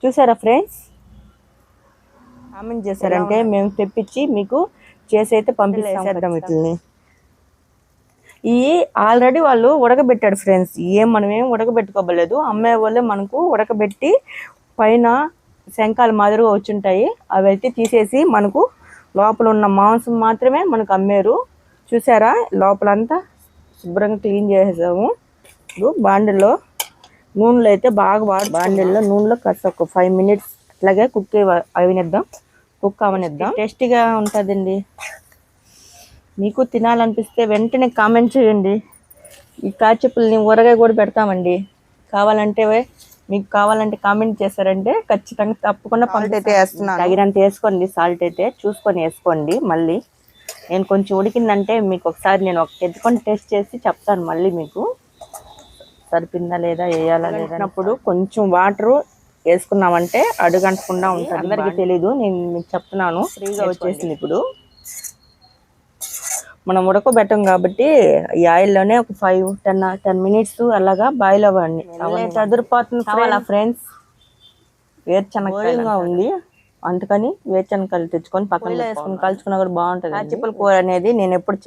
చూసారా friends, comment చేశారంటే మేము తెప్పించి మీకు చేసి అయితే పంపిస్తాం వీటిని. ఈ ఆల్రెడీ వాళ్ళు ఉడకబెట్టాడు ఫ్రెండ్స్, మనం ఏం ఉడకబెట్టుకోవలేదు, అమ్మే వాళ్ళే మనకు ఉడకబెట్టి పైన శంఖాల మాదిరిగా వచ్చుంటాయి, అవి అయితే తీసేసి మనకు లోపల ఉన్న మాంసం మాత్రమే మనకు అమ్మారు. చూసారా, లోపలంతా శుభ్రంగా క్లీన్ చేసేసాము. ఇప్పుడు బాండిల్లో నూనెలో అయితే బాగా బాండిల్లో నూనెలో కాస్త ఒక 5 minutes అట్లాగే కుక్ అవనిద్దాం. టేస్టీగా ఉంటుందండి. మీకు తినాలనిపిస్తే వెంటనే కామెంట్ చేయండి. ఈ కాచిప్పుల్ని ఊరగాయ కూడా పెడతామండి. మీకు కావాలంటే కామెంట్ చేశారంటే ఖచ్చితంగా తప్పకుండా సాల్ట్ అయితే వేస్తున్నాను. తగినంత వేసుకోండి, సాల్ట్ అయితే చూసుకొని వేసుకోండి. మళ్ళీ నేను కొంచెం ఉడికిందంటే మీకు ఒకసారి నేను ఎత్తుకొని టేస్ట్ చేసి చెప్తాను, మళ్ళీ మీకు సరిపోయిందా లేదా, వేయాలా లేదా. అప్పుడు కొంచెం వాటర్ వేసుకున్నామంటే అడుగంటకుండా ఉంటుంది. అందరికీ తెలీదు, నేను మీకు చెప్తున్నాను. ఫ్రీగా వచ్చేసింది. ఇప్పుడు మనం ఉడకబెట్టం కాబట్టి ఈ ఆయిల్లోనే ఒక 5-10 minutes అలాగా బాయిల్ అవ్వండి. చదురుపోతుంది కావాలా ఫ్రెండ్స్. వేరుశనగకాయగా ఉంది, అందుకని వేరుశనగకాయలు తెచ్చుకొని పక్కన వేసుకుని కలుచుకున్నా కూడా బాగుంటుంది. కాచిప్పల కూర అనేది నేను ఎప్పుడు